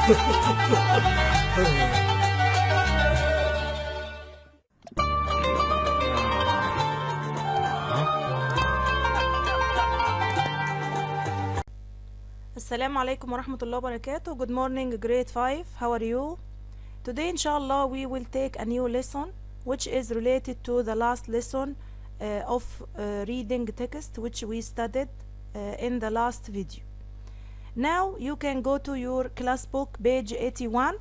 Assalamu alaikum wa rahmatullahi wa barakatuh. Good morning, grade 5. How are you? Today, inshallah, we will take a new lesson which is related to the last lesson of reading text which we studied in the last video. Now you can go to your class book page 81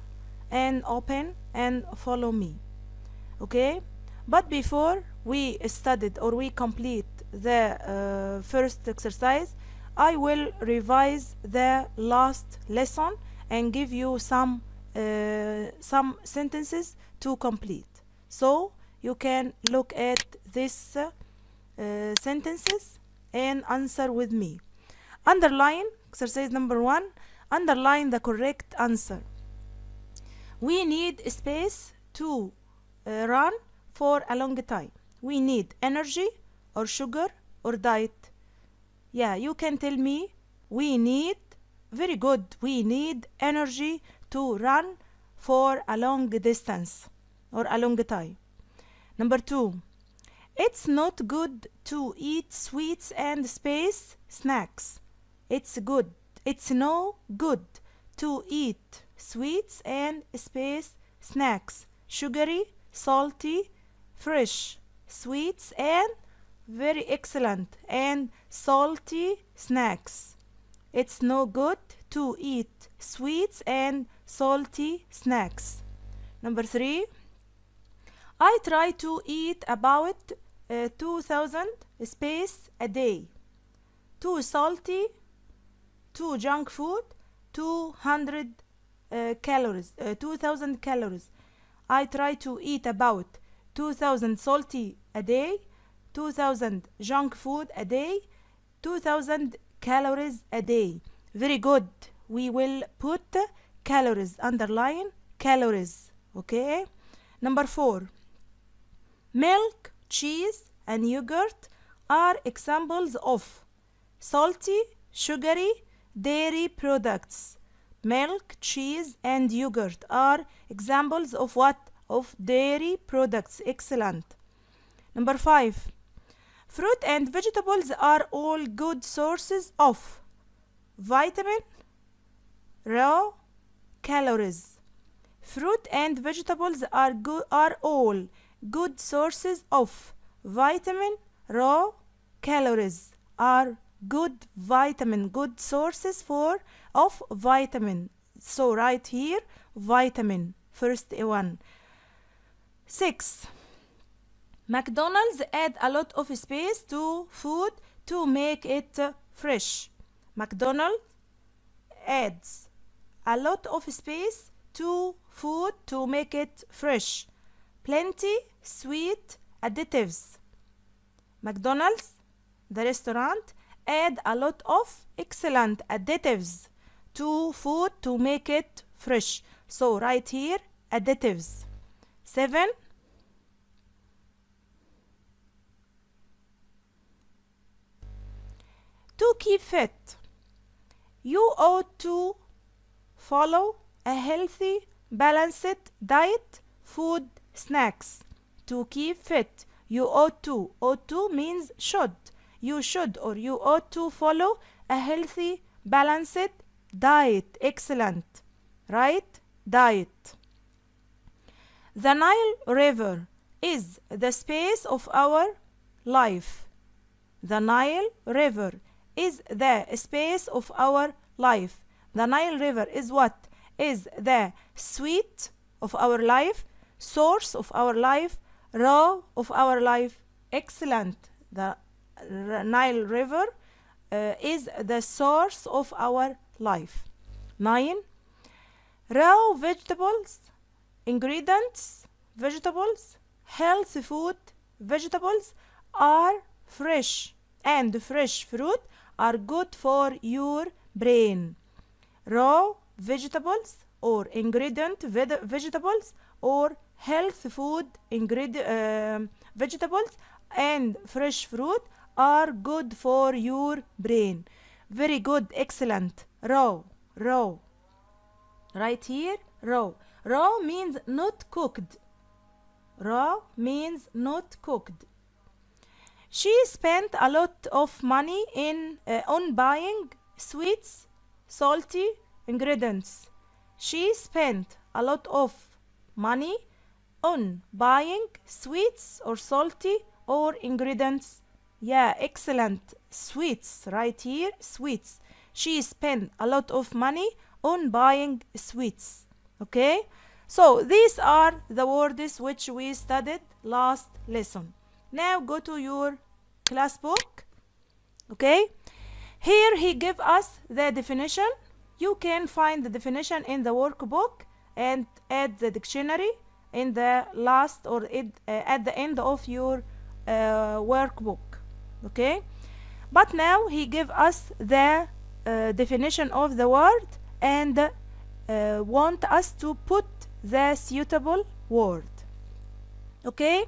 and open and follow me. Okay? But before we studied or we complete the first exercise, I will revise the last lesson and give you some sentences to complete. So you can look at these sentences and answer with me. Underline, exercise number 1, underline the correct answer. We need space to run for a long time. We need energy or sugar or diet. Yeah, you can tell me we need, very good, we need energy to run for a long distance or a long time. Number 2, it's not good to eat sweets and spice snacks. It's no good to eat sweets and spice snacks. Sugary, salty, fresh, sweets and very excellent and salty snacks. It's no good to eat sweets and salty snacks. Number 3, I try to eat about 2000 spice a day. Too salty, too junk food, 200 calories, 2000 calories. I try to eat about 2000 salty a day, 2000 junk food a day, 2000 calories a day. Very good. We will put calories, underline calories. Okay? Number 4, milk, cheese and yogurt are examples of salty, sugary, dairy products. Milk, cheese and yogurt are examples of what? Of dairy products. Excellent. Number 5, fruit and vegetables are all good sources of vitamin, raw calories. Fruit and vegetables are all good sources of vitamin, raw calories. Are good sources of vitamin. So right here, vitamin, first one. 6, McDonald's add a lot of space to food to make it fresh. McDonald's adds a lot of space to food to make it fresh. Plenty sweet additives. McDonald's, the restaurant, add a lot of excellent additives to food to make it fresh. So right here, additives. 7, to keep fit, you ought to follow a healthy, balanced diet, food, snacks. To keep fit, you ought to. Ought to means should. You should or you ought to follow a healthy, balanced diet. Excellent. Right? Diet. The Nile River is the space of our life. The Nile River is the space of our life. The Nile River is what? Is the sweet of our life, source of our life, raw of our life. Excellent. The Nile River is the source of our life. 9, raw vegetables, ingredients, vegetables, healthy food, vegetables are fresh, and fresh fruit are good for your brain. Raw vegetables or ingredient vegetables or healthy food vegetables and fresh fruit are good for your brain. Very good, excellent. Raw. Right here, raw. Raw means not cooked. Raw means not cooked. She spent a lot of money on buying sweets, salty ingredients. She spent a lot of money on buying sweets or salty or ingredients. Yeah, excellent. Sweets, right here, sweets. She spent a lot of money on buying sweets. Okay? So these are the words which we studied last lesson. Now go to your class book. Okay? Here he give us the definition. You can find the definition in the workbook and add the dictionary in the last or at the end of your workbook. Okay? But now he give us the definition of the word and want us to put the suitable word. Okay?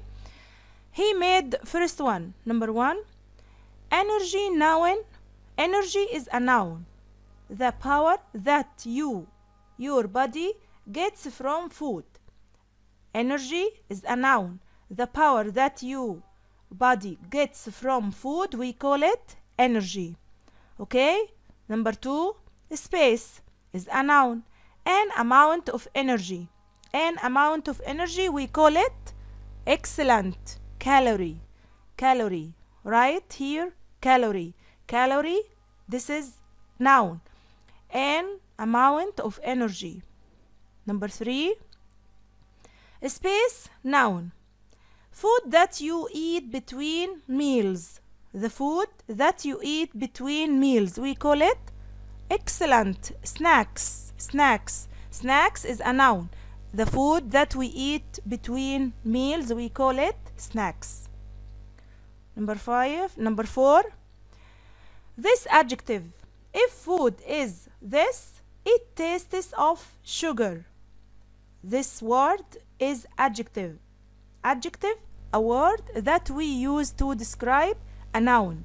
He made first one, number 1, energy noun. Energy is a noun. The power that your body gets from food. Energy is a noun. The power that your body gets from food, we call it energy. Okay? Number 2, space is a noun. An amount of energy. An amount of energy, we call it excellent. Calorie. Calorie. Right here, calorie. Calorie, this is noun. An amount of energy. Number 3, space, noun. Food that you eat between meals. The food that you eat between meals, we call it excellent. Snacks. Snacks. Snacks is a noun. The food that we eat between meals, we call it snacks. Number 4, this adjective. If food is this, it tastes of sugar. This word is adjective. Adjective, a word that we use to describe a noun.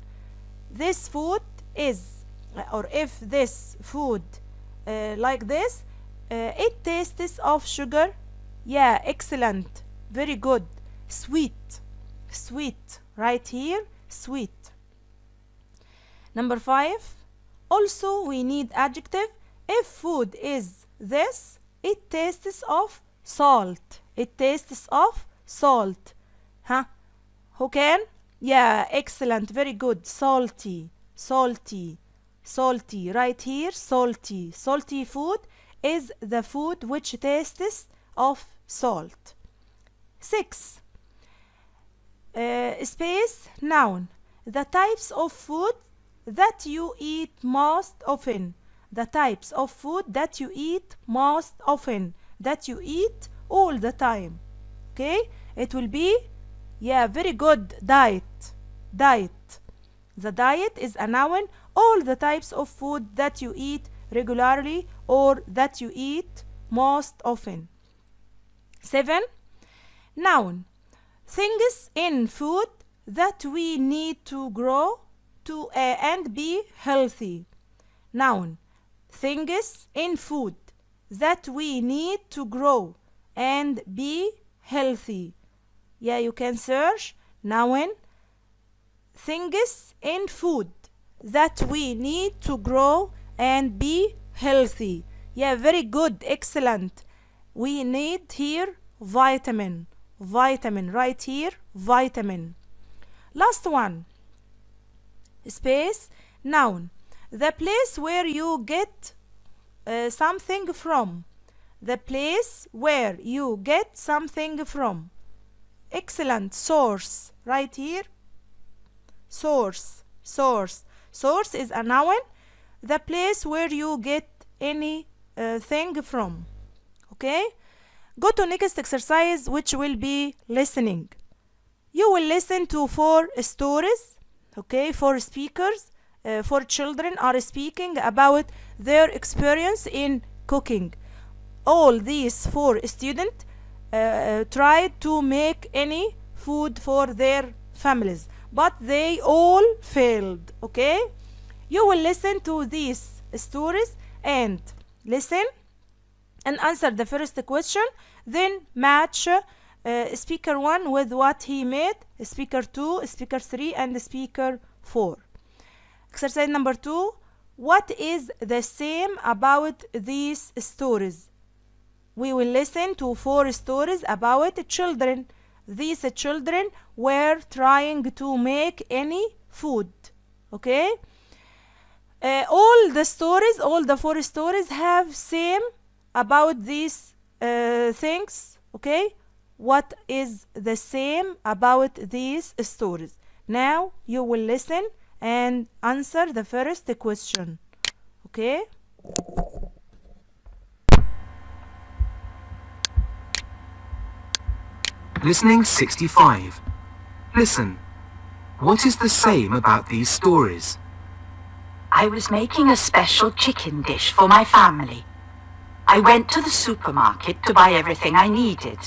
This food is, or if this food like this, it tastes of sugar. Yeah, excellent. Very good. Sweet. Sweet. Right here, sweet. Number 5, also we need adjective. If food is this, it tastes of salt. It tastes of salt. Huh? Who can? Yeah, excellent. Very good. Salty. Salty. Salty. Right here, salty. Salty food is the food which tastes of salt. 6, space, noun. The types of food that you eat most often. The types of food that you eat most often. That you eat all the time. Okay? It will be, yeah, very good, diet. Diet. The diet is a noun. All the types of food that you eat regularly or that you eat most often. 7, noun. Things in food that we need to grow to and be healthy. Noun. Things in food that we need to grow and be healthy. Yeah, you can search noun. Things in food that we need to grow and be healthy. Yeah, very good, excellent. We need here vitamin. Vitamin, right here, vitamin. Last one, space, noun. The place where you get something from. The place where you get something from. Excellent. Source, right here. Source. Source. Source is a noun. The place where you get any thing from. Okay? Go to next exercise, which will be listening. You will listen to 4 stories. Okay? 4 speakers. 4 children are speaking about their experience in cooking. All these 4 students tried to make any food for their families, but they all failed. Okay? You will listen to these stories and listen and answer the first question. Then match speaker 1 with what he made, speaker 2, speaker 3, and speaker 4. Exercise number 2. What is the same about these stories? We will listen to 4 stories about children. These children were trying to make any food. Okay? All the 4 stories have same about these things. Okay? What is the same about these stories? Now you will listen and answer the first question. Okay? Listening 65. Listen. What is the same about these stories? I was making a special chicken dish for my family. I went to the supermarket to buy everything I needed.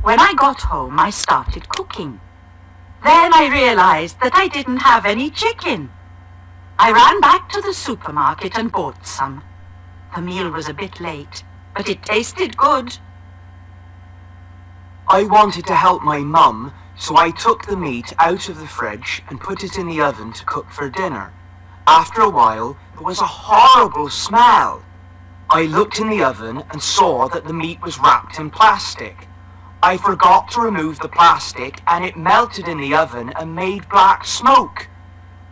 When I got home, I started cooking. Then I realized that I didn't have any chicken. I ran back to the supermarket and bought some. The meal was a bit late, but it tasted good. I wanted to help my mum, so I took the meat out of the fridge and put it in the oven to cook for dinner. After a while, there was a horrible smell. I looked in the oven and saw that the meat was wrapped in plastic. I forgot to remove the plastic and it melted in the oven and made black smoke.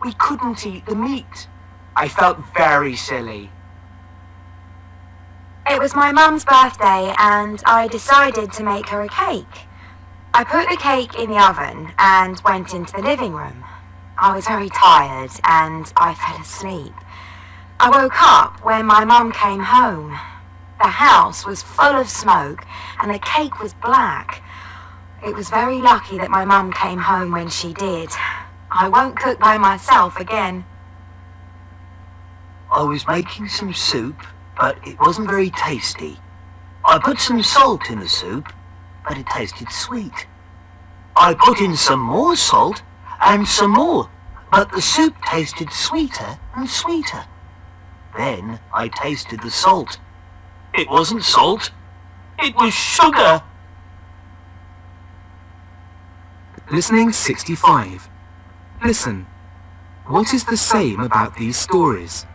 We couldn't eat the meat. I felt very silly. It was my mum's birthday and I decided to make her a cake. I put the cake in the oven and went into the living room. I was very tired and I fell asleep. I woke up when my mum came home. The house was full of smoke and the cake was black. It was very lucky that my mum came home when she did. I won't cook by myself again. I was making some soup, but it wasn't very tasty. I put some salt in the soup, but it tasted sweet. I put in some more salt and some more, but the soup tasted sweeter and sweeter. Then I tasted the salt. It wasn't salt, it was sugar. Listening 65. Listen. What is the same about these stories?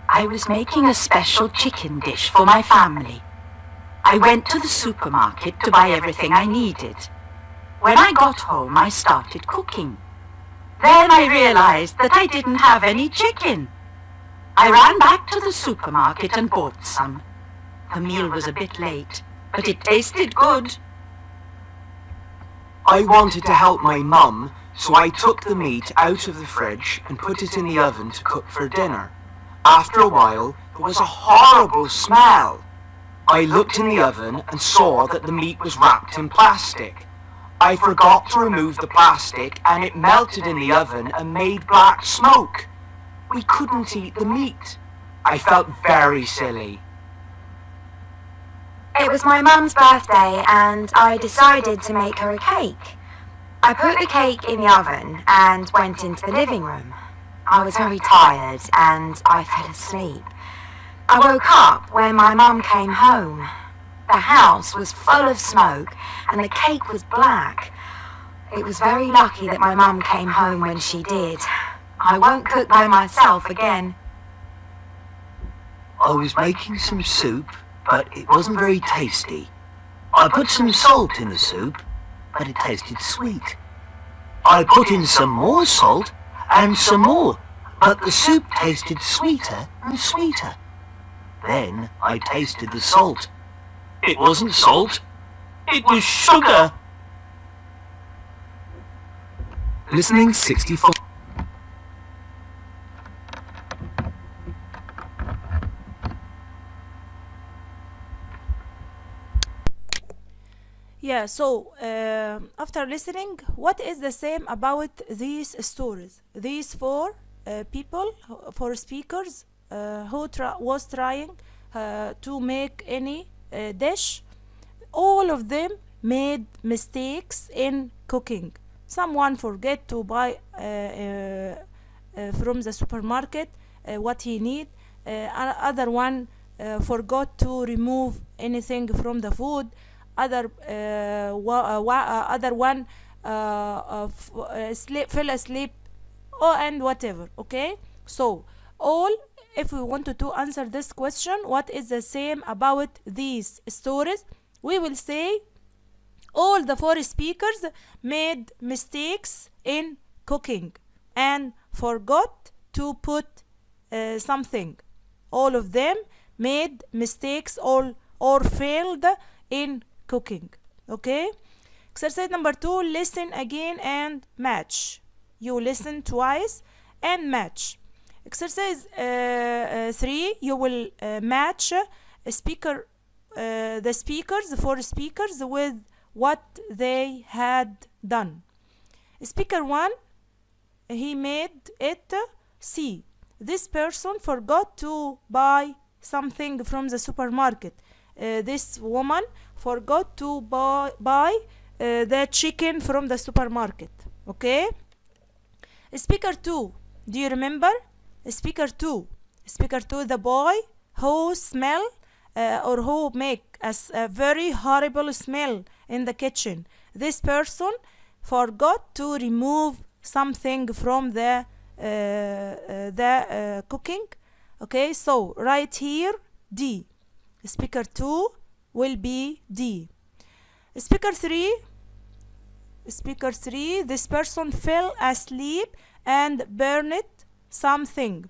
I was making a special chicken dish for my family. I went to the supermarket to buy everything I needed. When I got home, I started cooking. Then I realized that I didn't have any chicken. I ran back to the supermarket and bought some. The meal was a bit late, but it tasted good. I wanted to help my mum, so I took the meat out of the fridge and put it in the oven to cook for dinner. After a while, there was a horrible smell. I looked in the oven and saw that the meat was wrapped in plastic. I forgot to remove the plastic and it melted in the oven and made black smoke. We couldn't eat the meat. I felt very silly. It was my mum's birthday and I decided to make her a cake. I put the cake in the oven and went into the living room. I was very tired and I fell asleep. I woke up when my mum came home. The house was full of smoke and the cake was black. It was very lucky that my mum came home when she did. I won't cook by myself again. I was making some soup, but it wasn't very tasty. I put some salt in the soup, but it tasted sweet. I put in some more salt and some more, but the soup tasted sweeter and sweeter. Then I tasted the salt. It wasn't salt, it was sugar. Listening 64. Yeah, so after listening, what is the same about these stories? These 4 people, 4 speakers who was trying to make any dish. All of them made mistakes in cooking. Someone forget to buy from the supermarket what he need. Other one forgot to remove anything from the food. Other one fell asleep, and whatever. Okay, so all, if we wanted to answer this question, what is the same about these stories, we will say all the four speakers made mistakes in cooking and forgot to put something. All of them made mistakes or failed in cooking. Okay, exercise number 2, listen again and match. You listen twice and match. Exercise 3, you will match the four speakers with what they had done. Speaker 1, he made it C. This person forgot to buy something from the supermarket. This woman forgot to buy the chicken from the supermarket. Okay? Speaker 2, do you remember? Speaker 2, the boy who smell or who make a very horrible smell in the kitchen. This person forgot to remove something from the cooking. Okay, so right here D. Speaker 2 will be D. Speaker 3, this person fell asleep and burned something.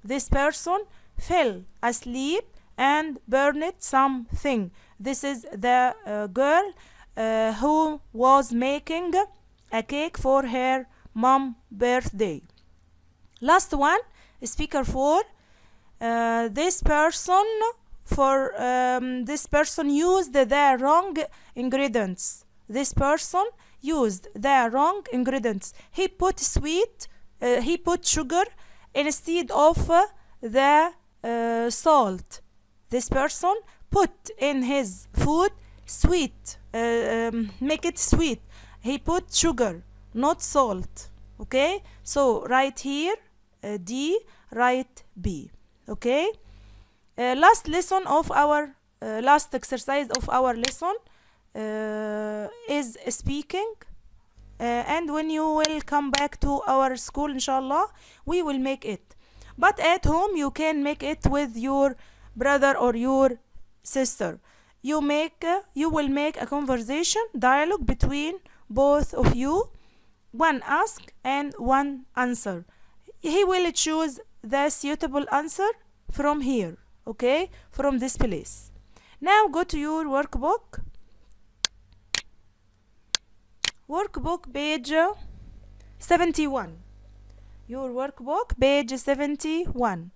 This person fell asleep and burned something. This is the girl who was making a cake for her mom's birthday. Last one, speaker 4. This person used the wrong ingredients. This person used the wrong ingredients. He put sugar instead of the salt. This person put in his food sweet, make it sweet. He put sugar, not salt. Okay, so right here D, right B. Okay, last exercise of our lesson is speaking, and when you will come back to our school, inshallah, we will make it. But at home you can make it with your brother or your sister. You will make a conversation, dialogue between both of you, one ask and one answer. He will choose the suitable answer from here, okay, from this place. Now go to your workbook page 71. Your workbook page 71.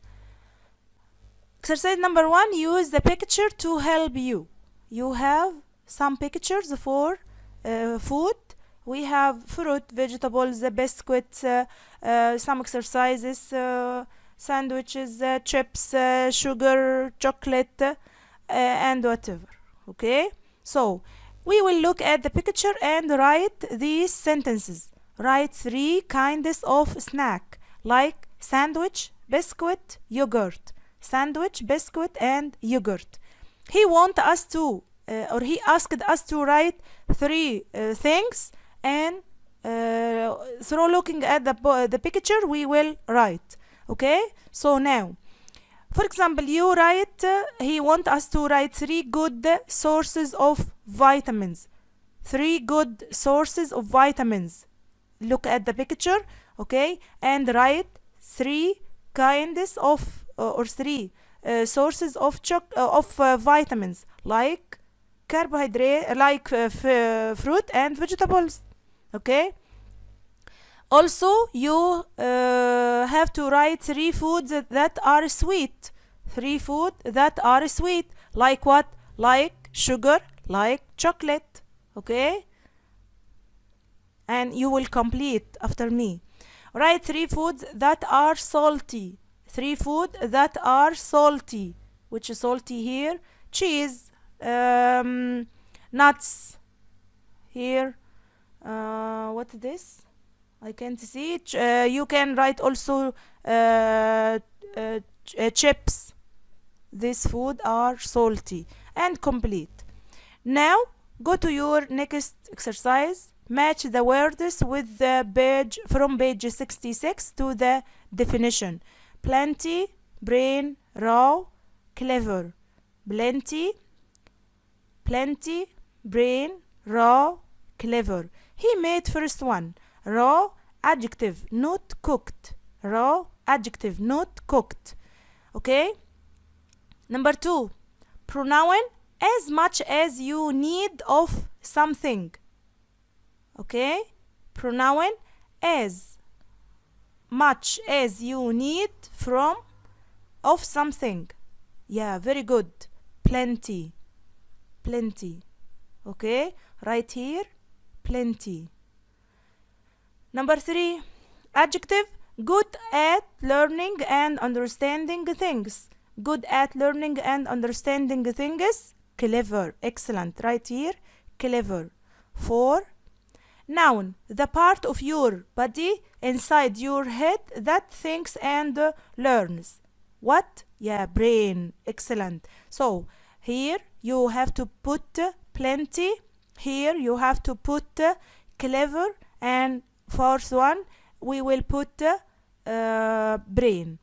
Exercise number 1, use the picture to help you. You have some pictures for food. We have fruit, vegetables, biscuits, some exercises, sandwiches, chips, sugar, chocolate, and whatever. Okay, so we will look at the picture and write these sentences. Write 3 kinds of snack, like sandwich, biscuit, yogurt. Sandwich, biscuit, and yogurt. He asked us to write 3 things, and through looking at the picture we will write. Okay, so now, for example, you write, he wants us to write 3 good sources of vitamins. 3 good sources of vitamins. Look at the picture, okay, and write 3 kinds of or 3 sources of vitamins, like carbohydrate, like fruit and vegetables. Okay, also you have to write 3 foods that are sweet. 3 food that are sweet, like what? Like sugar, like chocolate. Okay, and you will complete after me. Write 3 foods that are salty. 3 food that are salty. Which is salty here? Cheese, nuts. Here, what is this? I can't see it. You can write also chips. this food are salty, and complete. Now go to your next exercise. Match the words with the page from page 66 to the definition. Plenty, brain, raw, clever. Plenty, brain, raw, clever. He made first one. Raw, adjective, not cooked. Raw, adjective, not cooked. Okay? Number 2. Pronoun, as much as you need of something. Okay? Pronoun, as much as you need from of something. Yeah, very good. Plenty. Okay? Right here, plenty. Number 3. Adjective, good at learning and understanding things. Good at learning and understanding things. Clever. Excellent. Right here, clever. 4. Noun, the part of your body inside your head that thinks and learns. What? Yeah, brain. Excellent. So here you have to put plenty. Here you have to put clever, and fourth one we will put brain.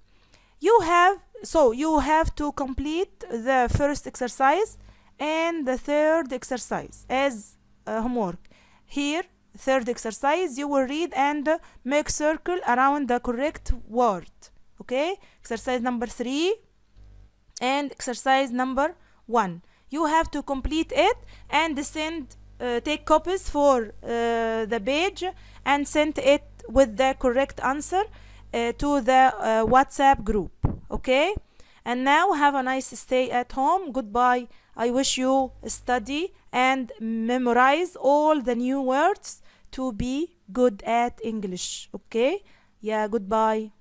You have to complete the first exercise and the third exercise as homework. Here, third exercise, you will read and make circle around the correct word. Okay? Exercise number 3 and exercise number 1. You have to complete it and take copies for the page and send it with the correct answer to the WhatsApp group. Okay? And now have a nice stay at home. Goodbye. I wish you study and memorize all the new words to be good at English. Okay? Yeah, goodbye.